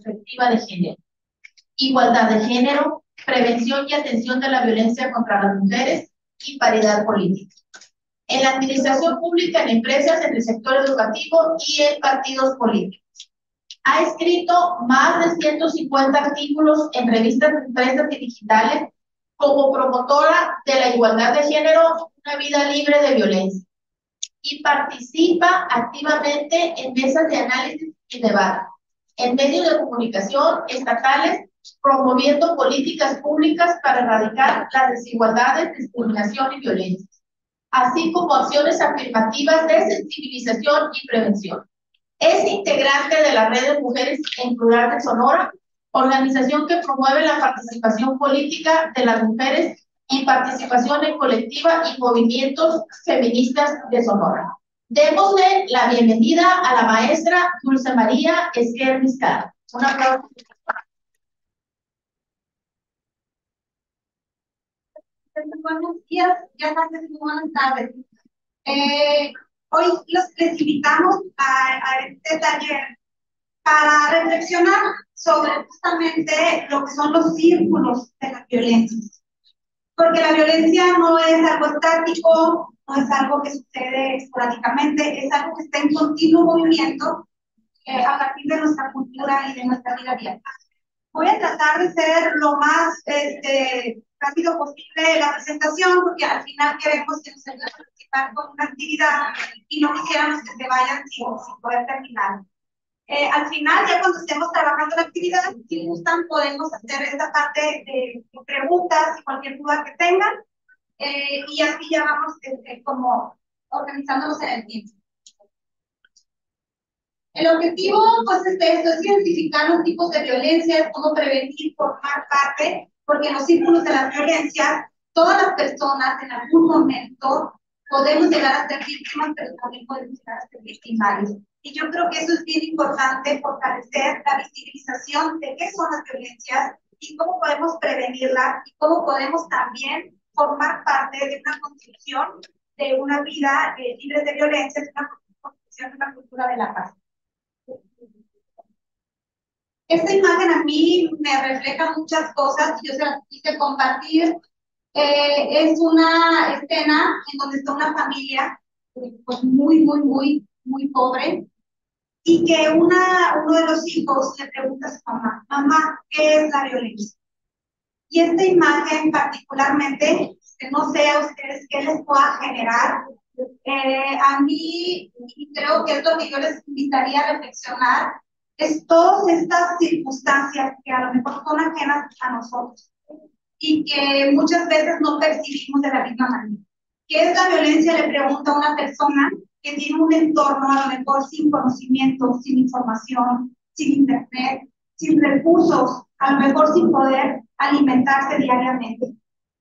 perspectiva de género, igualdad de género, prevención y atención de la violencia contra las mujeres y paridad política. En la administración pública, en empresas, en el sector educativo y en partidos políticos. Ha escrito más de 150 artículos en revistas impresas y digitales como promotora de la igualdad de género, una vida libre de violencia. Y participa activamente en mesas de análisis y debate, en medios de comunicación estatales, promoviendo políticas públicas para erradicar las desigualdades, discriminación y violencia, así como acciones afirmativas de sensibilización y prevención. Es integrante de la Red de Mujeres en Plural de Sonora, organización que promueve la participación política de las mujeres y participación en colectiva y movimientos feministas de Sonora. Démosle la bienvenida a la maestra Dulce María Esquer Vizcarra. Un aplauso. Buenos días, ya tardes y buenas tardes. Hoy les invitamos a este taller para reflexionar sobre justamente lo que son los círculos de la violencia. Porque la violencia no es algo estático, no es algo que sucede esporádicamente, es algo que está en continuo movimiento a partir de nuestra cultura y de nuestra vida diaria. Voy a tratar de ser lo más rápido posible la presentación, porque al final queremos que nos ayuden a participar con una actividad y no quisiéramos que se vayan sin poder terminar. Al final, ya cuando estemos trabajando la actividad, si gustan, podemos hacer esta parte de preguntas y cualquier duda que tengan, y así ya vamos como organizándonos en el tiempo. El objetivo, pues, es esto, es identificar los tipos de violencia, cómo prevenir, formar parte, porque en los círculos de la violencia, todas las personas en algún momento podemos llegar a ser víctimas, pero también podemos llegar a ser victimarios. Y yo creo que eso es bien importante, fortalecer la visibilización de qué son las violencias y cómo podemos prevenirlas y cómo podemos también formar parte de una construcción de una vida libre de violencia, de una construcción de una cultura de la paz. Esta imagen a mí me refleja muchas cosas y yo se las quise compartir. Es una escena en donde está una familia pues muy pobre y que uno de los hijos le pregunta a su mamá, mamá, ¿qué es la violencia? Y esta imagen particularmente, que no sé a ustedes qué les pueda generar, a mí, y creo que es lo que yo les invitaría a reflexionar, es todas estas circunstancias que a lo mejor son ajenas a nosotros y que muchas veces no percibimos de la misma manera. ¿Qué es la violencia? Le pregunta a una persona que tiene un entorno a lo mejor sin conocimiento, sin información, sin internet, sin recursos, a lo mejor sin poder alimentarse diariamente.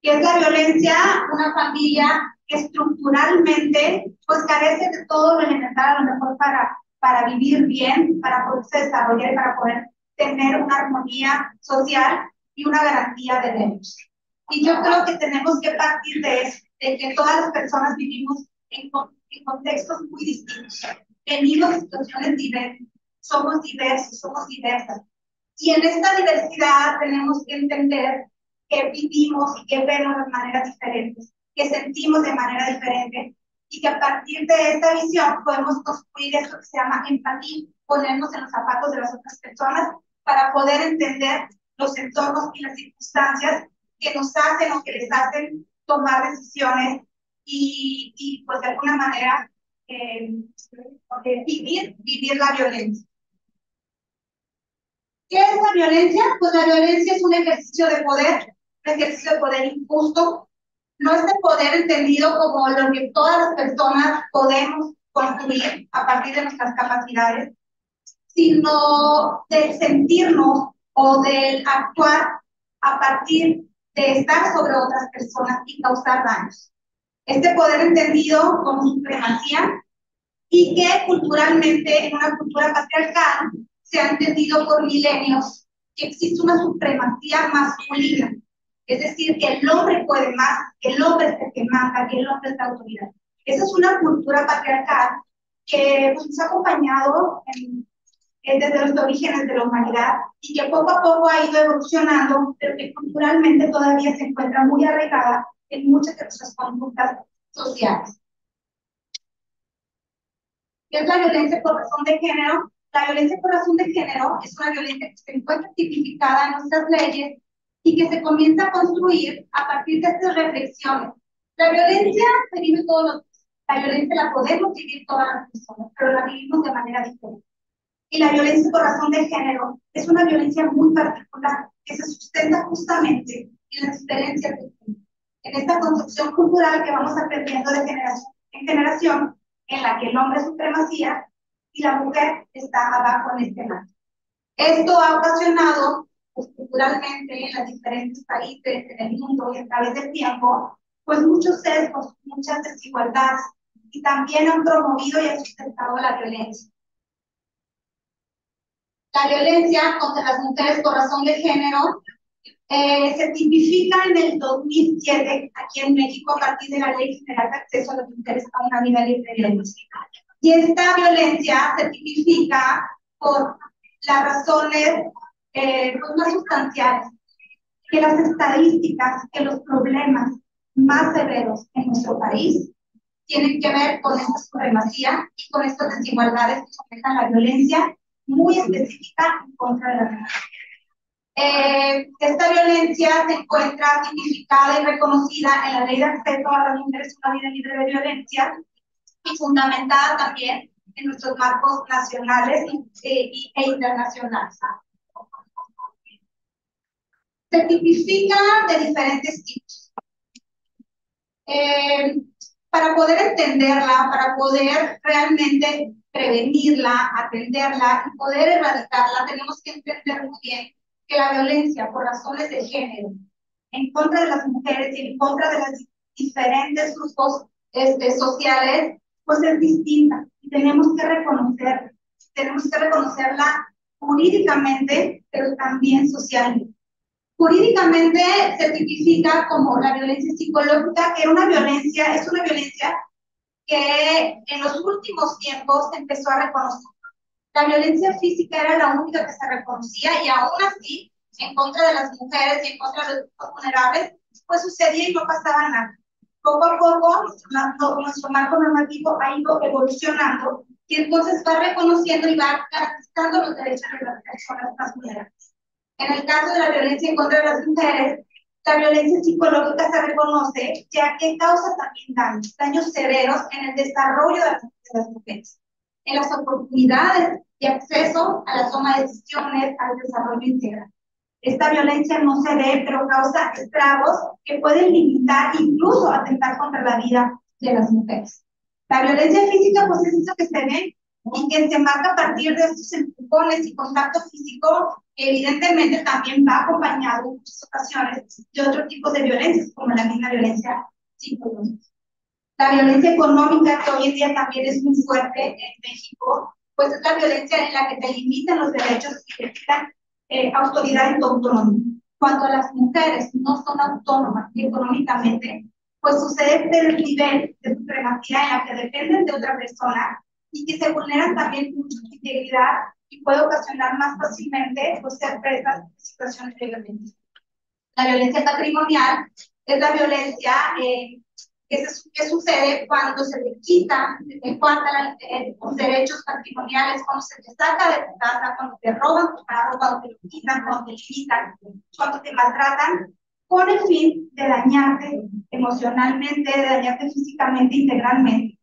¿Qué es la violencia? Una familia que estructuralmente pues carece de todo lo elemental a lo mejor para vivir bien, para poderse desarrollar y para poder tener una armonía social y una garantía de derechos. Y yo creo que tenemos que partir de eso, de que todas las personas vivimos en contextos muy distintos, venimos de situaciones diversas, somos diversos, somos diversas. Y en esta diversidad tenemos que entender que vivimos y que vemos de maneras diferentes, que sentimos de manera diferente, y que a partir de esta visión podemos construir esto que se llama empatía, ponernos en los zapatos de las otras personas para poder entender los entornos y las circunstancias que nos hacen o que les hacen tomar decisiones y pues de alguna manera vivir la violencia. ¿Qué es la violencia? Pues la violencia es un ejercicio de poder, un ejercicio de poder injusto. No es de poder entendido como lo que todas las personas podemos construir a partir de nuestras capacidades, sino del sentirnos o del actuar a partir de estar sobre otras personas y causar daños. Este poder entendido como supremacía y que culturalmente, en una cultura patriarcal, se ha entendido por milenios que existe una supremacía masculina. Es decir, que el hombre puede más, que el hombre es el que manda, que el hombre es la autoridad. Esa es una cultura patriarcal que pues, nos ha acompañado desde los orígenes de la humanidad y que poco a poco ha ido evolucionando, pero que culturalmente todavía se encuentra muy arraigada en muchas de nuestras conductas sociales. ¿Qué es la violencia por razón de género? La violencia por razón de género es una violencia que se encuentra tipificada en nuestras leyes y que se comienza a construir a partir de estas reflexiones. La violencia se vive todos los días. La violencia la podemos vivir todas las personas, pero la vivimos de manera diferente. Y la violencia por razón de género es una violencia muy particular que se sustenta justamente en las diferencias de género, en esta construcción cultural que vamos aprendiendo de generación en generación, en la que el hombre es supremacía y la mujer está abajo en este marco. Esto ha ocasionado pues, culturalmente en los diferentes países en el mundo y a través del tiempo, pues muchos sesgos, muchas desigualdades y también han promovido y han sustentado la violencia. La violencia contra las mujeres por razón de género se tipifica en el 2007 aquí en México a partir de la Ley General de Acceso a las Mujeres a una Vida Libre de Violencia. Y esta violencia se tipifica por las razones pues más sustanciales, que las estadísticas, que los problemas más severos en nuestro país tienen que ver con esta supremacía y con estas desigualdades que sometan la violencia muy específica en contra de la mujer. Esta violencia se encuentra tipificada y reconocida en la Ley de Acceso a las Mujeres a una Vida Libre de Violencia y fundamentada también en nuestros marcos nacionales e internacionales. Se tipifica de diferentes tipos. Para poder entenderla, para poder realmente prevenirla, atenderla y poder erradicarla, tenemos que entender muy bien que la violencia por razones de género en contra de las mujeres y en contra de los diferentes grupos sociales, pues es distinta. Y tenemos que reconocerla jurídicamente, pero también socialmente. Jurídicamente se tipifica como la violencia psicológica, que es una violencia que en los últimos tiempos se empezó a reconocer. La violencia física era la única que se reconocía y aún así, en contra de las mujeres y en contra de los grupos vulnerables, pues sucedía y no pasaba nada. Poco a poco, nuestro marco normativo ha ido evolucionando y entonces va reconociendo y va garantizando los derechos de las personas más vulnerables. En el caso de la violencia en contra de las mujeres, la violencia psicológica se reconoce ya que causa también daños severos en el desarrollo de las mujeres, en las oportunidades de acceso a la toma de decisiones, al desarrollo integral. Esta violencia no se ve, pero causa estragos que pueden limitar, incluso atentar contra la vida de las mujeres. La violencia física, pues es eso que se ve y que se marca a partir de estos empujones y contacto físico, que evidentemente también va acompañado en muchas ocasiones de otro tipo de violencias, como la misma violencia psicológica. La violencia económica, que hoy en día también es muy fuerte en México, pues es la violencia en la que te limitan los derechos y te quitan autoridad y autonomía. Cuando las mujeres no son autónomas económicamente, pues sucede el nivel de supremacía en la que dependen de otra persona y que se vulneran también mucho su integridad y puede ocasionar más fácilmente pues, ser presas de situaciones de violencia. La violencia patrimonial es la violencia que sucede cuando se te quita, se te faltan los derechos patrimoniales, cuando se te saca de tu casa, cuando te roban tu carro, cuando te lo quitan, cuando te limitan, cuando te maltratan, con el fin de dañarte emocionalmente, de dañarte físicamente, integralmente.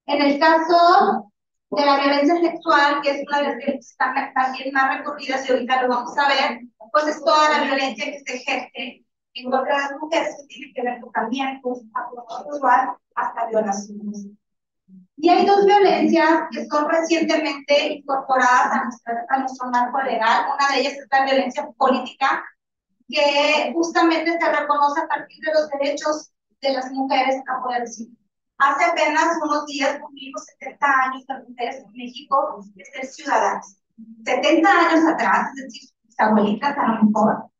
En el caso de la violencia sexual, que es una de las violencias también más recurridas y ahorita lo vamos a ver, pues es toda la violencia que se ejerce en contra de las mujeres que tiene que ver con tocamientos, acoso sexual, hasta violaciones. Y hay dos violencias que son recientemente incorporadas a nuestro marco legal. Una de ellas es la violencia política, que justamente se reconoce a partir de los derechos de las mujeres a poder decidir. Hace apenas unos días cumplimos 70 años las mujeres en México de ser ciudadanas. 70 años atrás, es decir, sus abuelitas a lo mejor,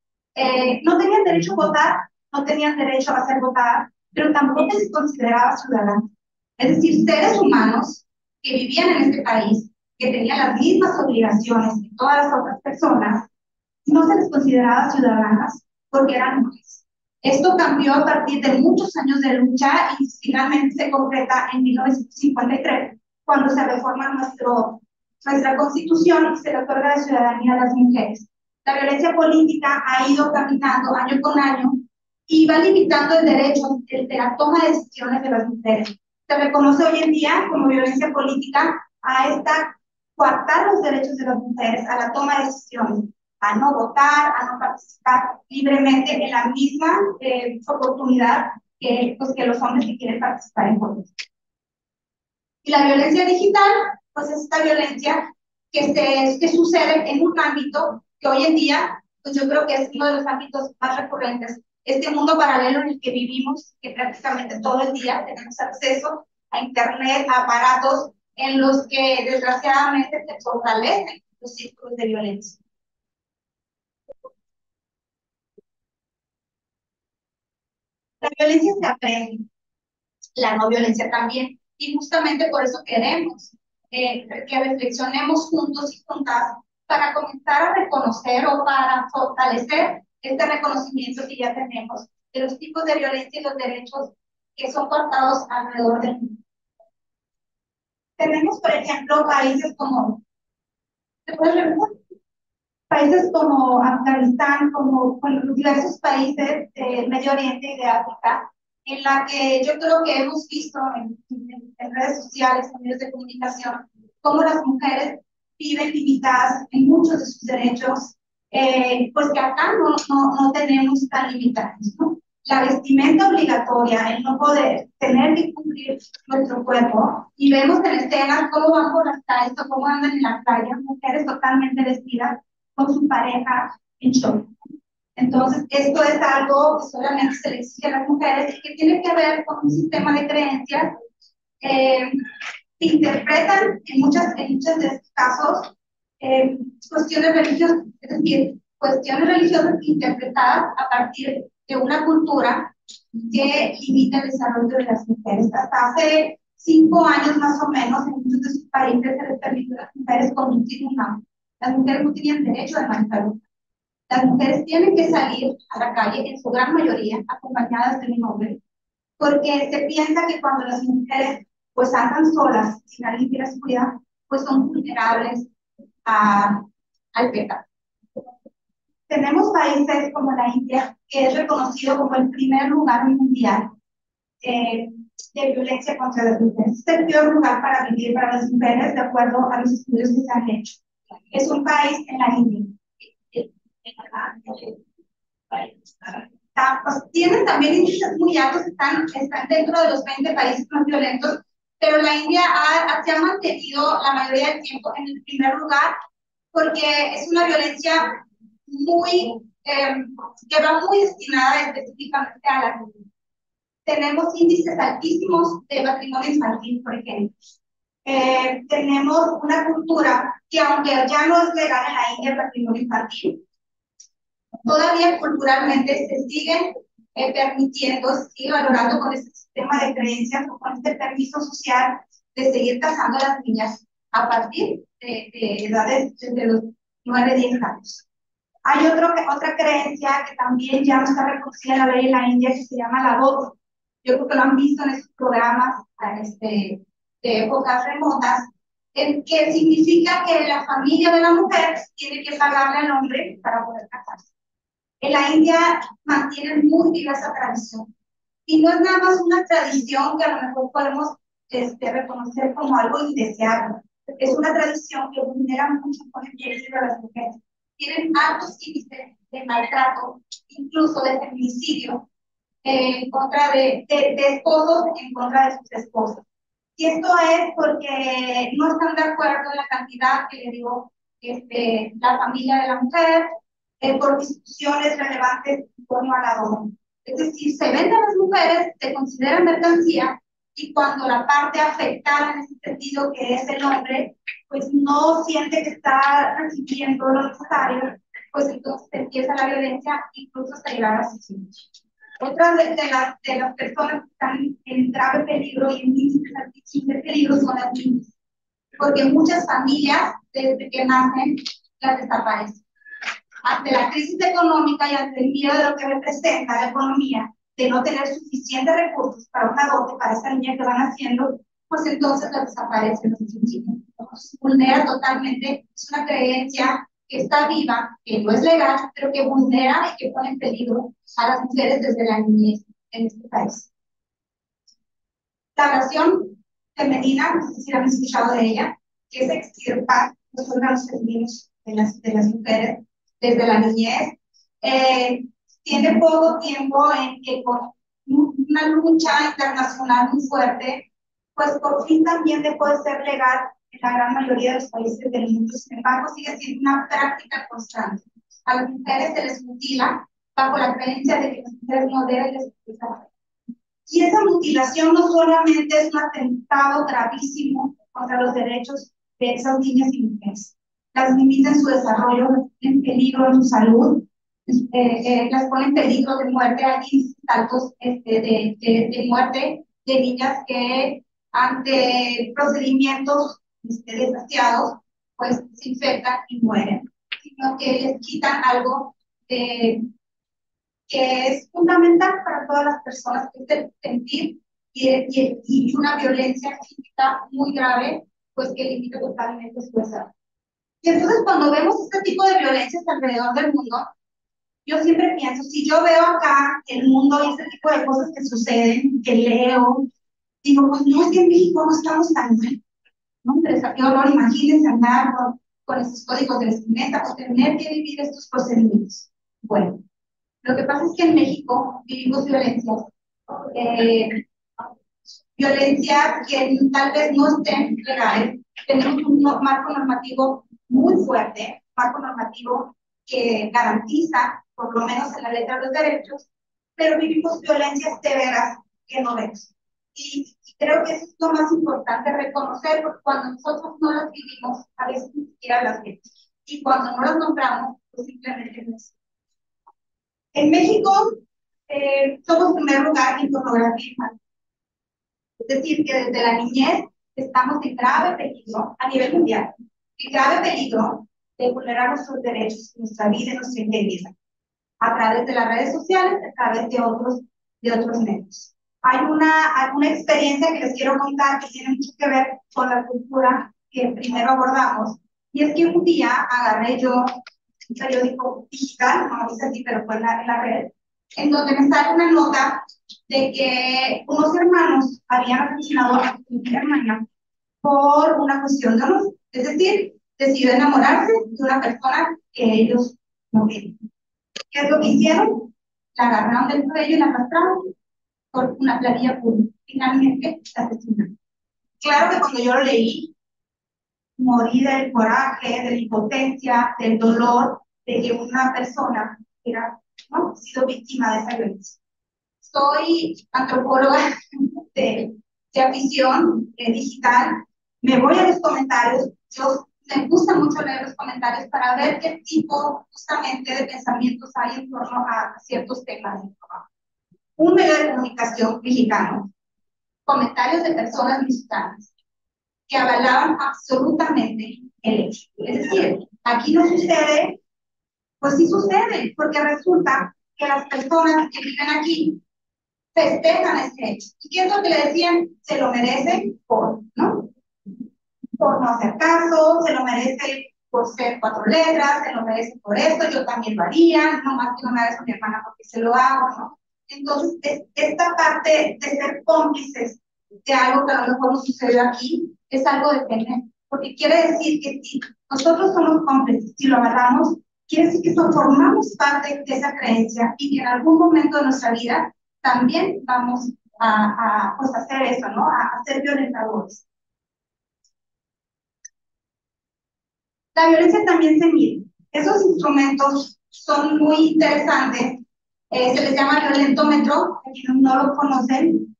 no tenían derecho a votar, no tenían derecho a ser votadas, pero tampoco se consideraba ciudadanas. Es decir, seres humanos que vivían en este país, que tenían las mismas obligaciones que todas las otras personas, no se les consideraba ciudadanas porque eran mujeres. Esto cambió a partir de muchos años de lucha y finalmente se concreta en 1953, cuando se reforma nuestra constitución y se le otorga la ciudadanía a las mujeres. La violencia política ha ido caminando año con año y va limitando el derecho de la toma de decisiones de las mujeres. Se reconoce hoy en día como violencia política a esta coartar los derechos de las mujeres a la toma de decisiones, a no votar, a no participar libremente en la misma oportunidad pues, que los hombres que quieren participar en política. Y la violencia digital, pues es esta violencia que sucede en un ámbito que hoy en día, pues yo creo que es uno de los ámbitos más recurrentes. Este mundo paralelo en el que vivimos, que prácticamente todo el día tenemos acceso a internet, a aparatos en los que desgraciadamente se fortalecen los círculos de violencia. La violencia se aprende, la no violencia también, y justamente por eso queremos que reflexionemos juntos y juntas para comenzar a reconocer o para fortalecer este reconocimiento que ya tenemos de los tipos de violencia y los derechos que son cortados alrededor del mundo. Tenemos, por ejemplo, países como, países como Afganistán, como los diversos países de Medio Oriente y de África, en la que yo creo que hemos visto en redes sociales, en medios de comunicación, cómo las mujeres viven limitadas en muchos de sus derechos, pues que acá no tenemos tan limitados, ¿no? La vestimenta obligatoria, el no poder tener que cumplir nuestro cuerpo, y vemos en escenas cómo van por las calles o cómo andan en la playa, mujeres totalmente vestidas con su pareja en shock. Entonces, esto es algo que solamente se le exige a las mujeres y que tiene que ver con un sistema de creencias que interpretan en muchos de estos casos cuestiones religiosas, es decir, cuestiones religiosas interpretadas a partir de una cultura que limita el desarrollo de las mujeres. Hasta hace 5 años más o menos, en muchos de sus países se les permitió a las mujeres conducir un auto. Las mujeres no tenían derecho a manejar un auto. Las mujeres tienen que salir a la calle, en su gran mayoría, acompañadas de un hombre, porque se piensa que cuando las mujeres pues andan solas, sin alguien que las cuida, pues son vulnerables al pecado. Tenemos países como la India, que es reconocido como el primer lugar mundial de violencia contra las mujeres. Es el peor lugar para vivir para las mujeres, de acuerdo a los estudios que se han hecho. Es un país en la India. Pues, tienen también índices muy altos, están dentro de los 20 países más violentos, pero la India se ha mantenido la mayoría del tiempo en el primer lugar porque es una violencia que va muy destinada específicamente a la mujer. Tenemos índices altísimos de matrimonio infantil, por ejemplo. Tenemos una cultura que, aunque ya no es legal en la India el matrimonio infantil, todavía culturalmente se sigue permitiendo, se sigue valorando con este sistema de creencias o con este permiso social de seguir casando a las niñas a partir de edades de los 9, 10 años. Hay otra creencia que también ya no está reconocida en la ley en la India, que se llama la dot. Yo creo que lo han visto en esos programas de épocas remotas, que significa que la familia de la mujer tiene que pagarle al hombre para poder casarse. En la India mantienen muy viva esa tradición. Y no es nada más una tradición que a lo mejor podemos reconocer como algo indeseable. Es una tradición que vulnera mucho por el derecho de las mujeres. Tienen altos índices de maltrato, incluso de feminicidio, en contra de esposos en contra de sus esposas. Y esto es porque no están de acuerdo en la cantidad que le dio la familia de la mujer, por discusiones relevantes en torno a la dona. Es decir, se venden a las mujeres, se consideran mercancía, y cuando la parte afectada en ese sentido, que es el hombre, pues no siente que está recibiendo lo necesario, pues entonces empieza la violencia, incluso hasta llegar a asesinato. Otra de las personas que están en grave peligro y en índices altísimos de peligro son las niñas. porque muchas familias, desde que nacen, las desaparecen. Ante la crisis económica y ante el miedo de lo que representa la economía, de no tener suficientes recursos para una dote para esa niña que van haciendo, pues entonces las desaparecen los niños. Vulnera totalmente, es una creencia que está viva, que no es legal, pero que vulnera y que pone en peligro a las mujeres desde la niñez en este país. La oración femenina, no sé si han escuchado de ella, que es extirpar los órganos femeninos de las mujeres desde la niñez. Tiene poco tiempo en que con una lucha internacional muy fuerte, pues por fin también dejó de ser legal en la gran mayoría de los países del mundo. Sin embargo, sigue siendo una práctica constante. A las mujeres se les mutila bajo la creencia de que las mujeres no deben despertar. Y esa mutilación no solamente es un atentado gravísimo contra los derechos de esas niñas y mujeres, las limita en su desarrollo, en peligro en su salud, las pone en peligro de muerte. Hay saltos de muerte de niñas que ante procedimientos desasiados, pues se infectan y mueren, sino que les quitan algo que es fundamental para todas las personas, que es el sentir y una violencia física muy grave, pues que limita totalmente su desarrollo. Y entonces cuando vemos este tipo de violencias alrededor del mundo, yo siempre pienso, si yo veo acá el mundo y este tipo de cosas que suceden, que leo, digo, pues no, es que en México no estamos tan mal, ¿no? Pero qué horror, imagínense andar con esos códigos de vestimenta o tener que vivir estos procedimientos. Bueno, lo que pasa es que en México vivimos violencias, violencias que tal vez no estén legales. Tenemos un marco normativo muy fuerte, marco normativo que garantiza, por lo menos en la letra, los derechos, pero vivimos violencias severas que no vemos. Y creo que eso es lo más importante reconocer, porque cuando nosotros no las vivimos, a veces ni siquiera las vemos. Y cuando no las nombramos, pues simplemente no es. En México, somos primer lugar en pornografía infantil. Es decir, que desde la niñez estamos en grave peligro a nivel mundial, en grave peligro de vulnerar nuestros derechos, nuestra vida y nuestra integridad, a través de las redes sociales, a través de otros medios. Hay alguna experiencia que les quiero contar que tiene mucho que ver con la cultura que primero abordamos, y es que un día agarré yo un periódico digital, no dice así, pero fue en la red, en donde me sale una nota de que unos hermanos habían asesinado a su hermana por una cuestión de honor. Es decir, decidió enamorarse de una persona que ellos no querían. ¿Qué es lo que hicieron? La agarraron del cuello y la arrastraron por una planilla pública. Finalmente, la asesinaron. Claro que cuando yo lo leí, morí del coraje, de la impotencia, del dolor de que una persona hubiera, ¿no?, sido víctima de esa violencia. Soy antropóloga de afición digital. Me voy a los comentarios. Me gusta mucho leer los comentarios para ver qué tipo justamente de pensamientos hay en torno a ciertos temas. Un medio de comunicación mexicano, comentarios de personas mexicanas que avalaban absolutamente el hecho. Es decir, aquí no sucede, pues sí sucede, porque resulta que las personas que viven aquí festejan ese hecho. ¿Y qué es lo que le decían? Se lo merece ¿no? Por no hacer caso, se lo merece por ser 4 letras, se lo merece por esto, yo también lo haría, no más que no me hagas a mi hermana porque se lo hago, ¿no? Entonces, esta parte de ser cómplices de algo que a lo mejor no sucedió aquí, es algo de tener, porque quiere decir que si nosotros somos cómplices, si lo agarramos, quiere decir que formamos parte de esa creencia y que en algún momento de nuestra vida también vamos pues hacer eso, ¿no? A ser violentadores. La violencia también se mide. Esos instrumentos son muy interesantes. Se les llama violentómetro, a quienes no lo conocen,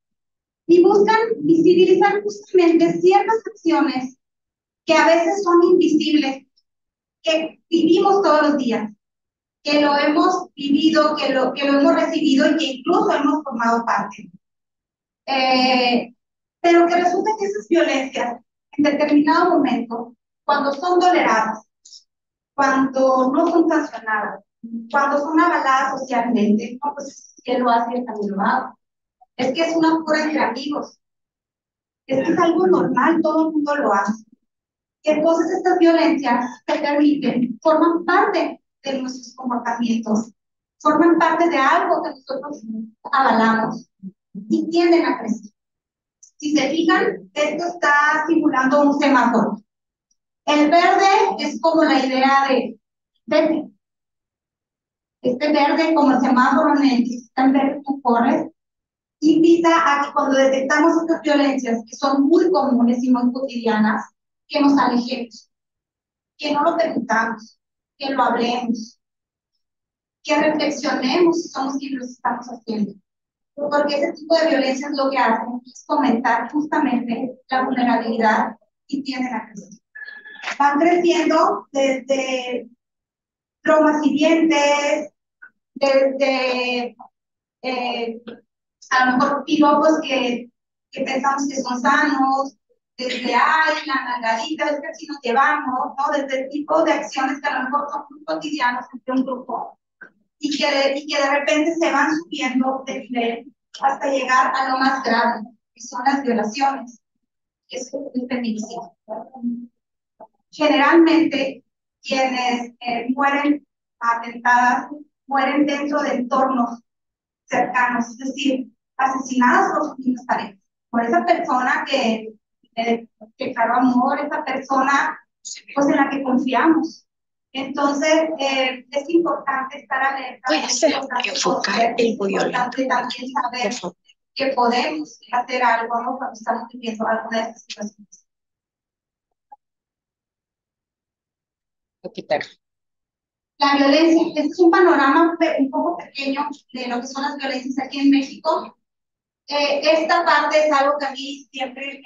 y buscan visibilizar justamente ciertas acciones que a veces son invisibles, que vivimos todos los días, que lo hemos vivido, que lo hemos recibido y que incluso hemos formado parte. Pero que resulta que esas violencias en determinado momento, cuando son toleradas, cuando no son sancionadas, cuando son avaladas socialmente, no, pues si él lo hace, yo también lo hago. Es que es una cura entre amigos, es que es algo normal, todo el mundo lo hace. Y entonces estas violencias se permiten, forman parte de nuestros comportamientos, forman parte de algo que nosotros avalamos y tienden a crecer. Si se fijan, esto está simulando un semáforo. El verde es como la idea de verde. Este verde, como el semáforo en el que está en verde, tú corres, invita a que cuando detectamos estas violencias, que son muy comunes y muy cotidianas, que nos alejemos, que no lo permitamos, que lo hablemos, que reflexionemos si somos quienes lo estamos haciendo. Porque ese tipo de violencia es lo que hacen, es fomentar justamente la vulnerabilidad y tienden a crecer. Van creciendo desde traumas hirientes, desde a lo mejor piropos que pensamos que son sanos, desde, ay, la nalgadita, es que así nos llevamos, ¿no? Desde el tipo de acciones que a lo mejor son muy cotidianas entre un grupo y que de repente se van subiendo de nivel hasta llegar a lo más grave, que son las violaciones, que es el feminicidio. Generalmente, quienes mueren atentadas, mueren dentro de entornos cercanos, es decir, asesinadas por sus mismas parejas, por esa persona que declaró amor, esa persona pues, en la que confiamos. Entonces, es importante estar alerta. Puede ser enfocar el violento. Es importante también saber que podemos hacer algo, ¿no? Cuando estamos viviendo alguna de estas situaciones. La violencia, este es un panorama un poco pequeño de lo que son las violencias aquí en México. Esta parte es algo que a mí siempre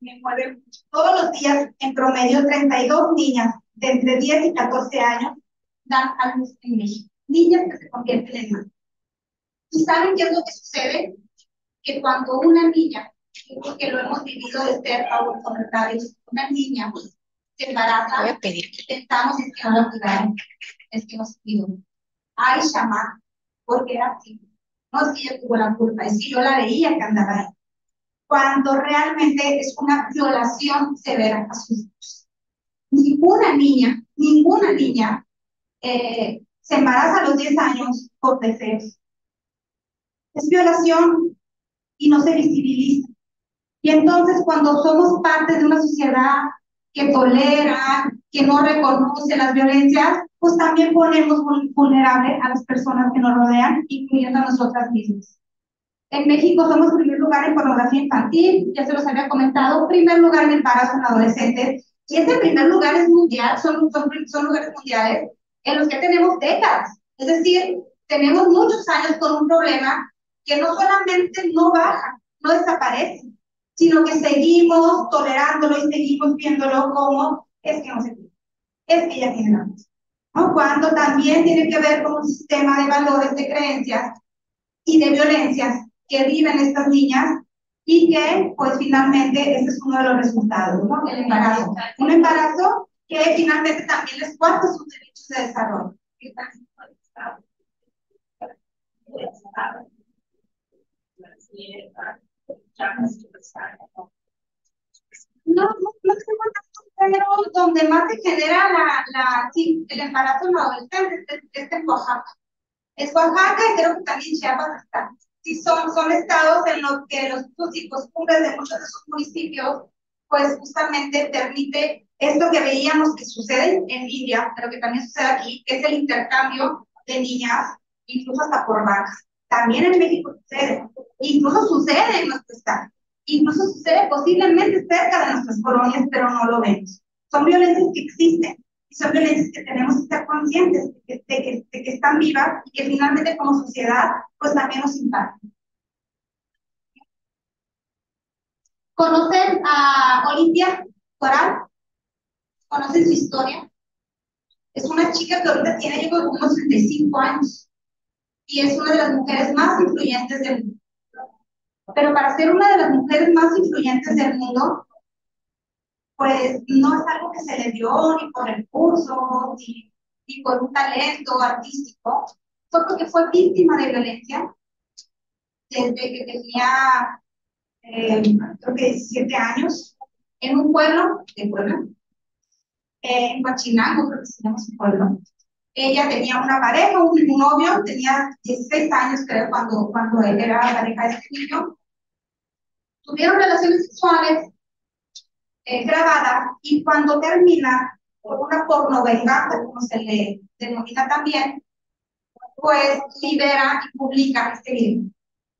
me mueve mucho. Todos los días, en promedio, 32 niñas de entre 10 y 14 años dan a luz en México. Niñas que se convierten en madres. ¿Y saben qué es lo que sucede? Que cuando una niña, porque lo hemos vivido de cerca o comentarios, una niña se embaraza, Voy a pedir. pensamos es que no la cuidaron, es que no se cuidó. Ay, chamán, porque era así. No es que ella tuvo la culpa, es que yo la veía que andaba ahí. Cuando realmente es una violación severa a sus hijos. Ninguna niña se embaraza a los 10 años por deseos. Es violación y no se visibiliza. Y entonces cuando somos parte de una sociedad que tolera, que no reconoce las violencias, pues también ponemos vulnerable a las personas que nos rodean, incluyendo a nosotras mismas. En México somos primer lugar en pornografía infantil, ya se los había comentado, primer lugar en embarazo en adolescentes, y ese primer lugar es mundial, son lugares mundiales en los que tenemos décadas. Es decir, tenemos muchos años con un problema que no solamente no baja, no desaparece, sino que seguimos tolerándolo y seguimos viéndolo como es que no se puede, es que ya tiene la cosa, ¿no? Cuando también tiene que ver con un sistema de valores, de creencias y de violencias que viven estas niñas y que, pues finalmente, ese es uno de los resultados, ¿no? El embarazo. Un embarazo que finalmente también les cuarta sus derechos de desarrollo. No sé cuántos, pero donde más se genera sí, el embarazo en adolescentes es en Oaxaca. Es Oaxaca y creo que también Chiapas está. Sí, son estados en los que los usos y costumbres de muchos de sus municipios, pues justamente permite esto que veíamos que sucede en India, pero que también sucede aquí, que es el intercambio de niñas, incluso hasta por vacas. También en México sucede, incluso sucede en nuestro estado, incluso sucede posiblemente cerca de nuestras colonias, pero no lo vemos. Son violencias que existen y son violencias que tenemos que estar conscientes de que están vivas y que finalmente como sociedad pues también nos impactan. ¿Conocen a Olimpia Coral? ¿Conocen su historia? Es una chica que ahorita tiene, yo creo, unos 35 años y es una de las mujeres más influyentes del mundo. Pero para ser una de las mujeres más influyentes del mundo, pues no es algo que se le dio ni por recursos, ni por un talento artístico, fue porque fue víctima de violencia desde que tenía, creo que 17 años, en un pueblo de Puebla, en Huachinango, creo que se llama su pueblo. Ella tenía una pareja, un novio, tenía 16 años, creo, cuando él era pareja de este niño. Tuvieron relaciones sexuales grabadas, y cuando termina por una pornovenganza, como se le denomina también, pues libera y publica este video.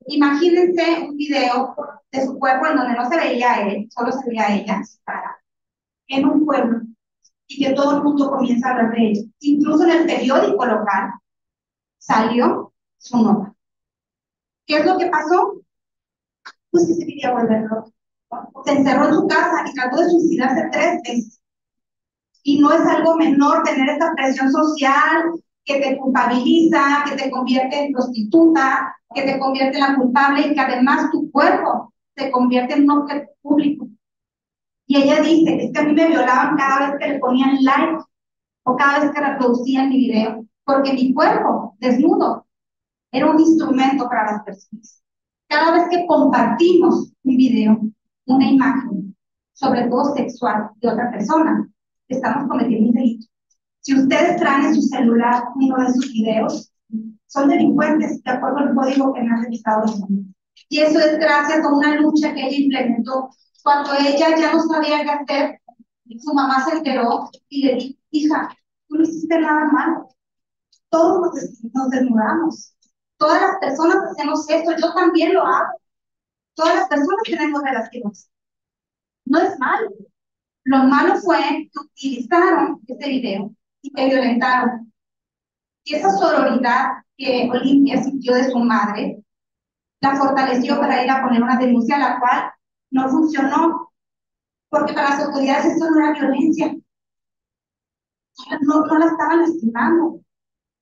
Imagínense un video de su cuerpo en donde no se veía a él, solo se veía a ella, su cara, en un pueblo, y que todo el mundo comienza a hablar de ella. Incluso en el periódico local salió su nota. ¿Qué es lo que pasó? Pues que se quería volver loco. Se encerró en su casa y trató de suicidarse 3 veces. Y no es algo menor tener esta presión social que te culpabiliza, que te convierte en prostituta, que te convierte en la culpable, y que además tu cuerpo se convierte en un objeto público. Y ella dice, es que a mí me violaban cada vez que le ponían like o cada vez que reproducían mi video, porque mi cuerpo desnudo era un instrumento para las personas. Cada vez que compartimos un video, una imagen, sobre todo sexual, de otra persona, estamos cometiendo un delito. Si ustedes traen en su celular uno de sus videos, son delincuentes de acuerdo al Código Penal de Estados Unidos. Y eso es gracias a una lucha que ella implementó. Cuando ella ya no sabía qué hacer, su mamá se enteró y le dijo, hija, tú no hiciste nada malo. Todos nos desnudamos. Todas las personas hacemos esto, yo también lo hago. Todas las personas tenemos relaciones. No es malo. Lo malo fue que utilizaron este video y que violentaron. Y esa sororidad que Olimpia sintió de su madre, la fortaleció para ir a poner una denuncia, la cual no funcionó, porque para las autoridades esto no era violencia. No la estaban lastimando.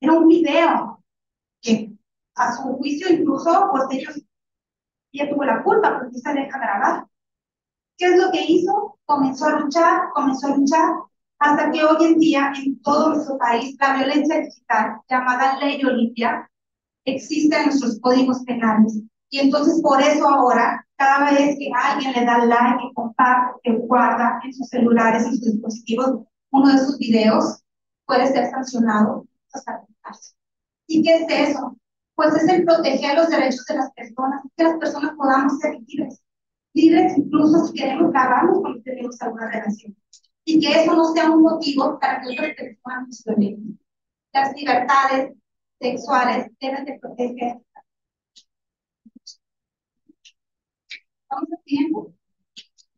Era un video que, a su juicio, incluso, pues ella tuvo la culpa porque se deja grabar. ¿Qué es lo que hizo? Comenzó a luchar, hasta que hoy en día en todo nuestro país la violencia digital, llamada Ley Olimpia, existe en nuestros códigos penales. Y entonces por eso ahora, cada vez que alguien le da like, que comparte, que guarda en sus celulares, en sus dispositivos, uno de sus videos, puede ser sancionado hasta la cárcel. ¿Y qué es eso? Pues es el proteger los derechos de las personas, que las personas podamos ser libres. Libres incluso si queremos grabarnos cuando tenemos alguna relación. Y que eso no sea un motivo para que otras personas nos violenten. Las libertades sexuales deben de proteger. ¿Estamos a tiempo?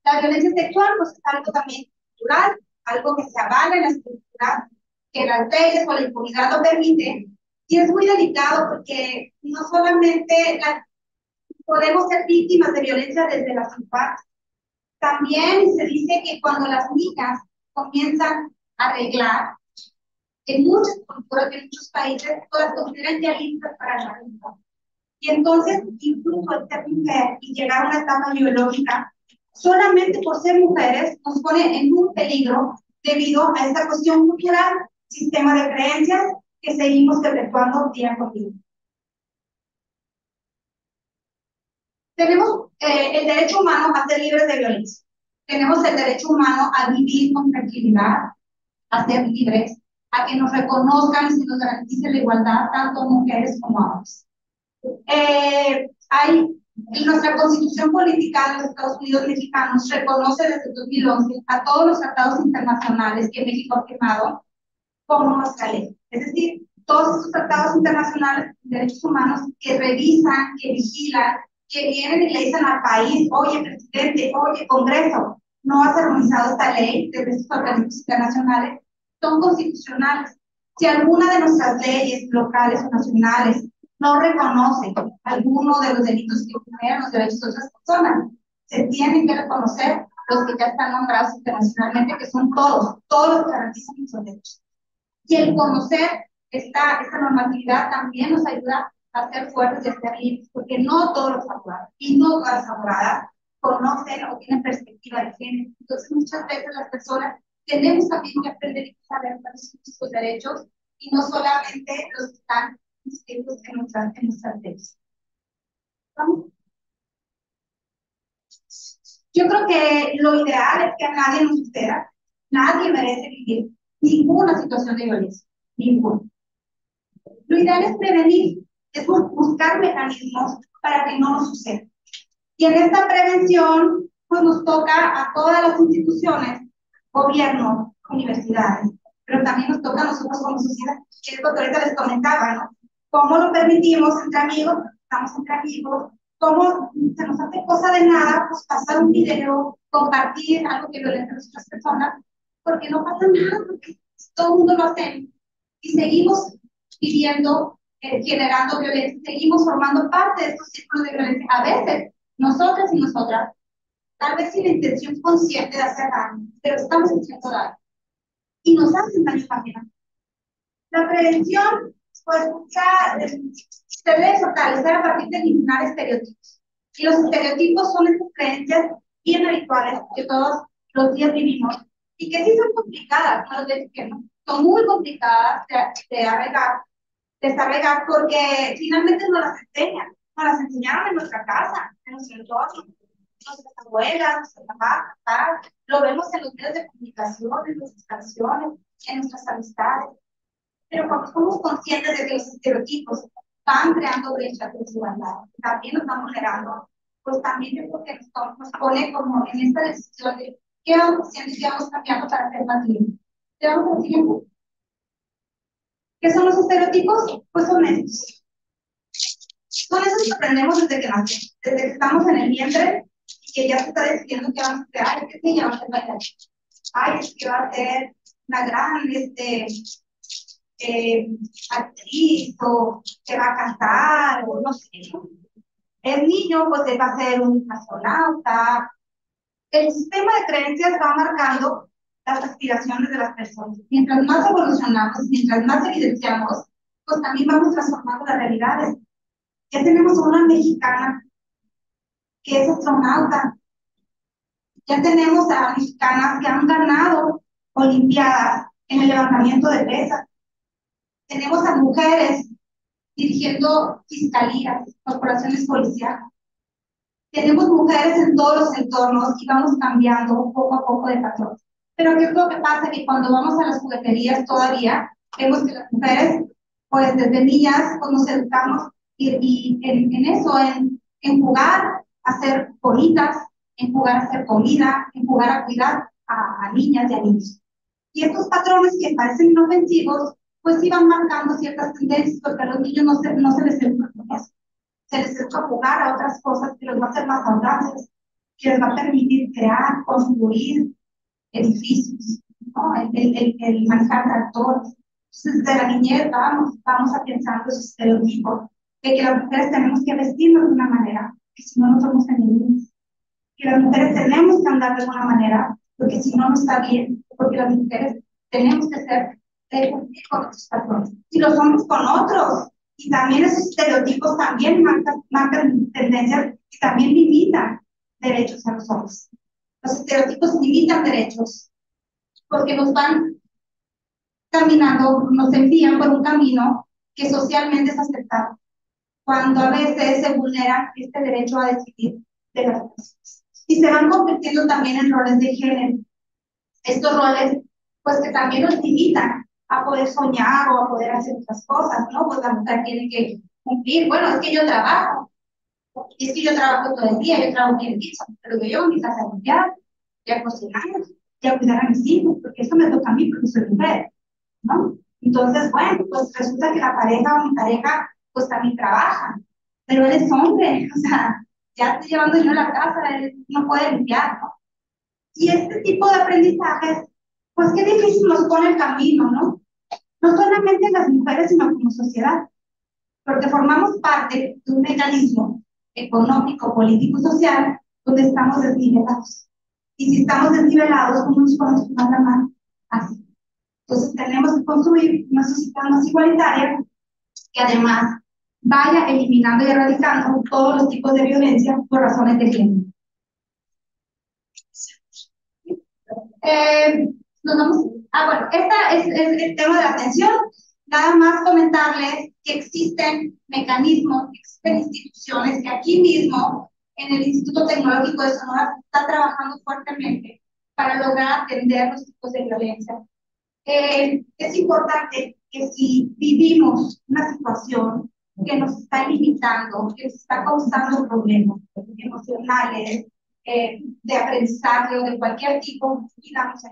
La violencia sexual pues es algo también cultural, algo que se avala en la estructura, que las leyes o la impunidad lo permiten. Y es muy delicado porque no solamente podemos ser víctimas de violencia desde las infancias. También se dice que cuando las niñas comienzan a arreglar, en muchas culturas, en muchos países, las consideran ya listas para la vida. Y entonces, incluso el ser mujer y llegar a una etapa biológica, solamente por ser mujeres, nos pone en un peligro debido a esta cuestión cultural, sistema de creencias que seguimos perpetuando día con día. Tenemos el derecho humano a ser libres de violencia. Tenemos el derecho humano a vivir con tranquilidad, a ser libres, a que nos reconozcan y se nos garantice la igualdad tanto mujeres como hombres. En nuestra Constitución Política de los Estados Unidos Mexicanos reconoce desde 2011 a todos los tratados internacionales que México ha firmado como nuestra ley. Es decir, todos esos tratados internacionales de derechos humanos que revisan, que vigilan, que vienen y le dicen al país, oye, presidente, oye, Congreso, no has armonizado esta ley desde estos organismos internacionales, son constitucionales. Si alguna de nuestras leyes locales o nacionales no reconoce alguno de los delitos que vulneran los derechos de otras personas, se tienen que reconocer los que ya están nombrados internacionalmente, que son todos los que garantizan nuestros derechos. Y el conocer esta normatividad también nos ayuda a ser fuertes y a ser libres, porque no todos los abogados y no todas las abogadas conocen o tienen perspectiva de género. Entonces, muchas veces las personas tenemos también que aprender y saber cuáles son nuestros derechos y no solamente los que están inscritos en nuestras leyes. ¿Vamos? Yo creo que lo ideal es que a nadie nos suceda. Nadie merece vivir ninguna situación de violencia. Ninguna. Lo ideal es prevenir, es buscar mecanismos para que no nos suceda. Y en esta prevención, pues nos toca a todas las instituciones, gobierno, universidades, pero también nos toca a nosotros como sociedad, que es lo que ahorita les comentaba, ¿no? ¿Cómo lo permitimos entre amigos? Estamos entre amigos. ¿Cómo se nos hace cosa de nada? Pues pasar un video, compartir algo que violenta a otras personas, porque no pasa nada, porque todo el mundo lo hace. Y seguimos viviendo, generando violencia, seguimos formando parte de estos círculos de violencia. A veces, nosotras y nosotras, tal vez sin la intención consciente de hacer daño, pero estamos haciendo daño. Y nos hacen daño también. La prevención, pues, se debe fortalecer a partir de eliminar estereotipos. Y los estereotipos son estas creencias bien habituales que todos los días vivimos y que sí son complicadas, no les digo que no, son muy complicadas de arreglar porque finalmente nos las enseñan, nos las enseñaron en nuestra casa, en nuestro entorno, nuestras abuelas, nuestros papás, lo vemos en los medios de comunicación, en nuestras canciones, en nuestras amistades. Pero cuando somos conscientes de que los estereotipos van creando brechas de desigualdad, también nos van generando, pues también yo creo que nos pone como en esta decisión de qué vamos haciendo y qué vamos cambiando para hacer más bien. ¿Qué vamos haciendo? ¿Qué son los estereotipos? Pues son estos. Son esos que aprendemos desde que nacemos, desde que estamos en el vientre y que ya se está decidiendo que vamos a crear, ay, es que ya va a ser bailar. Ay, es que va a ser una gran, actriz o que va a cantar o no sé. El niño pues va a ser un astronauta. El sistema de creencias va marcando las aspiraciones de las personas. Mientras más evolucionamos, mientras más evidenciamos, pues también vamos transformando las realidades. Ya tenemos una mexicana que es astronauta. Ya tenemos a mexicanas que han ganado olimpiadas en el levantamiento de pesas. Tenemos a mujeres dirigiendo fiscalías, corporaciones policiales. Tenemos mujeres en todos los entornos y vamos cambiando poco a poco de patrón. Pero ¿qué es lo que pasa? Que cuando vamos a las jugueterías todavía vemos que las mujeres, pues desde niñas, pues nos educamos y en eso, en jugar a hacer bonitas, en jugar a hacer comida, en jugar a cuidar a niñas y a niños. Y estos patrones que parecen inofensivos, pues iban marcando ciertas tendencias, porque a los niños no se les educa con eso. Se les educa a jugar a otras cosas que los va a hacer más audaces, que les va a permitir crear, construir edificios, ¿no? El manejar tractores. Entonces, desde la niñez vamos afianzando esos estereotipos de que las mujeres tenemos que vestirnos de una manera, que si no, no somos femeninas. Que las mujeres tenemos que andar de una manera, porque si no, no está bien, porque las mujeres tenemos que cumplir con nuestros patrones. Y los hombres con otros. Y también esos estereotipos también marcan tendencias y también limitan derechos a los hombres. Los estereotipos limitan derechos porque nos van caminando, nos envían por un camino que socialmente es aceptado, cuando a veces se vulnera este derecho a decidir de las personas. Y se van convirtiendo también en roles de género. Estos roles, pues que también nos limitan a poder soñar o a poder hacer otras cosas, ¿no? Pues la mujer tiene que cumplir, bueno, es que yo trabajo todo el día, yo trabajo en el piso, pero yo llevo a mi casa a limpiar, y a cocinar, y a cuidar a mis hijos, porque eso me toca a mí porque soy mujer, ¿no? Entonces, bueno, pues resulta que la pareja o mi pareja, pues también trabaja, pero él es hombre, o sea, ya estoy llevando yo a la casa, él no puede limpiar, ¿no? Y este tipo de aprendizajes, pues qué difícil nos pone el camino, ¿no? No solamente las mujeres, sino como sociedad, porque formamos parte de un mecanismo económico, político, social, donde estamos desnivelados. Y si estamos desnivelados, ¿cómo nos podemos tomar la mano? Así. Entonces tenemos que construir una sociedad más igualitaria que además vaya eliminando y erradicando todos los tipos de violencia por razones de género. Nos vamos, bueno, esta es el tema de la atención. Nada más comentarles que existen mecanismos, existen instituciones que aquí mismo, en el Instituto Tecnológico de Sonora, está trabajando fuertemente para lograr atender los tipos de violencia. Es importante que si vivimos una situación que nos está limitando, que nos está causando problemas emocionales, de aprendizaje o de cualquier tipo, digamos,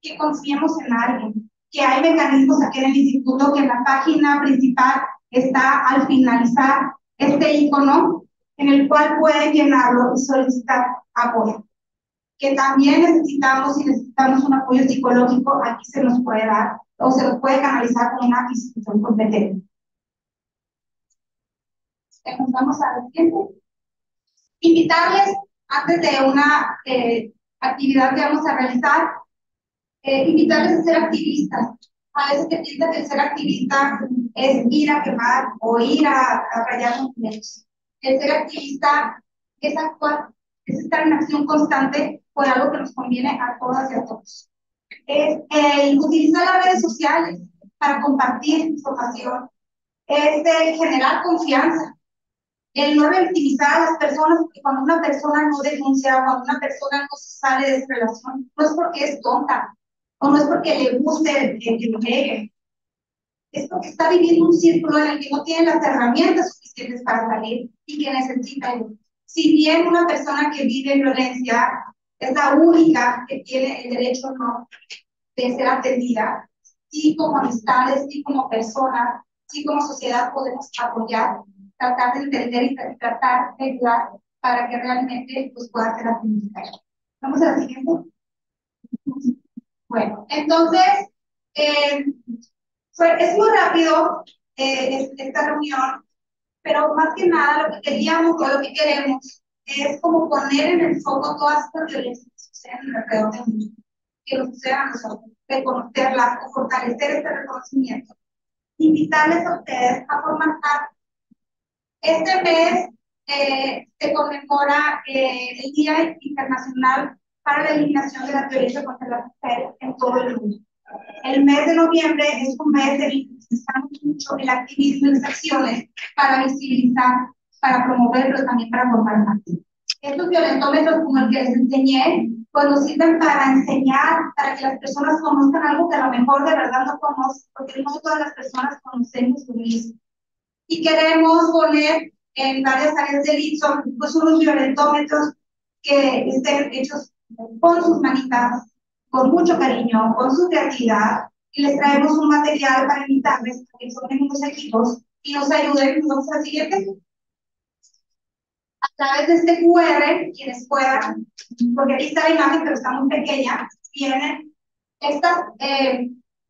que confiemos en alguien, que hay mecanismos aquí en el instituto, que en la página principal está al finalizar este icono en el cual pueden llenarlo y solicitar apoyo. Que también necesitamos, si necesitamos un apoyo psicológico, aquí se nos puede dar o se nos puede canalizar con una institución competente. Vamos a la siguiente. Invitarles, antes de una actividad que vamos a realizar, invitarles a ser activistas. A veces que piensan que ser activista es ir a quemar o ir a rayar monumentos. El ser activista es actuar, es estar en acción constante por algo que nos conviene a todas y a todos. Es utilizar las redes sociales para compartir información, es generar confianza, el no victimizar a las personas, porque cuando una persona no denuncia, cuando una persona no se sale de esa relación, no es porque es tonta, o no es porque le guste que lo pegue, es porque está viviendo un círculo en el que no tiene las herramientas suficientes para salir y que necesita ayuda. Si bien una persona que vive violencia es la única que tiene el derecho no de ser atendida, y como amistades, y como personas, y como sociedad podemos apoyar, tratar de entender y tratar de ayudar para que realmente pues, pueda ser atendida. Vamos a la siguiente. Bueno, entonces, es muy rápido esta reunión, pero más que nada lo que queríamos o lo que queremos es como poner en el foco todas estas violencias que suceden alrededor del mundo, que nos sucedan a nosotros, reconocerlas, fortalecer este reconocimiento, invitarles a ustedes a formar parte. Este mes se conmemora el Día Internacional para la Eliminación de la Violencia contra la Mujer en todo el mundo. El mes de noviembre es un mes de visibilizar mucho el activismo y las acciones para visibilizar, para promover, pero también para formar parte. Estos violentómetros, como el que les enseñé, pues nos sirven para enseñar, para que las personas conozcan algo que a lo mejor de verdad no conocen, porque no todas las personas conocemos lo mismo. Y queremos poner en varias áreas del ITSO, pues unos violentómetros que estén hechos con sus manitas, con mucho cariño, con su creatividad, y les traemos un material para invitarles a que formen unos equipos y nos ayuden. Vamos al siguiente. A través de este QR, quienes puedan, porque aquí está la imagen, pero está muy pequeña, vienen estos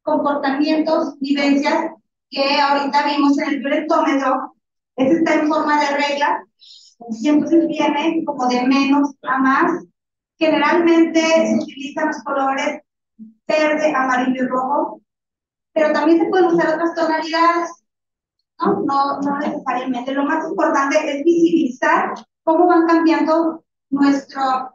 comportamientos, vivencias que ahorita vimos en el violentómetro. Este está en forma de regla, y entonces viene como de menos a más. Generalmente se utilizan los colores verde, amarillo y rojo, pero también se pueden usar otras tonalidades, no necesariamente. Lo más importante es visibilizar cómo van cambiando nuestra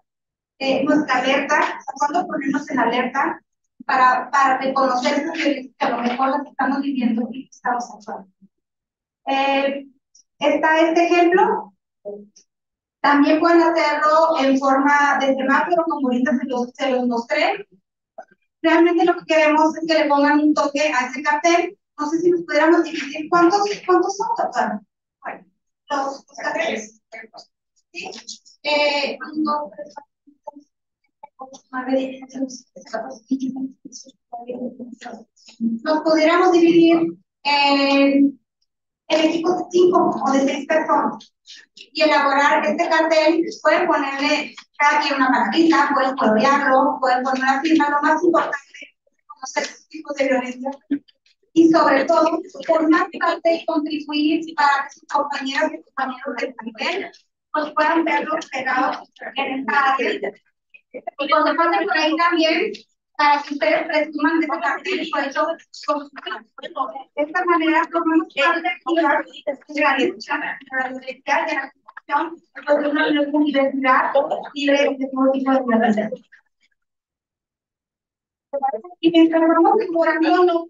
alerta, cuando ponemos en alerta para reconocer esas violencias que a lo mejor las estamos viviendo y estamos actuando. Está este ejemplo. También pueden hacerlo en forma de semáforo, como ahorita se los mostré. Realmente lo que queremos es que le pongan un toque a ese cartel. No sé si nos pudiéramos dividir. ¿Cuántos son total? Bueno, los carteles. ¿Sí? 1, 2, 3, 4, 9, 10, 11, nos pudiéramos dividir en equipos de 5 o de 6 personas y elaborar este cartel. Pueden ponerle cada quien una palabrita, pueden colorearlo, pueden poner una firma. Lo más importante es conocer estos tipos de violencia y sobre todo formar parte y contribuir para que sus compañeras y compañeros del nivel pues puedan verlo pegados en esta área. Y cuando pasen por ahí también, para que ustedes presuman de ese cartel y por eso de esta manera formamos parte activa de la lucha para la universidad de la educación, porque una universidad libre de todo tipo de violencia. Y mientras vamos mejorando, no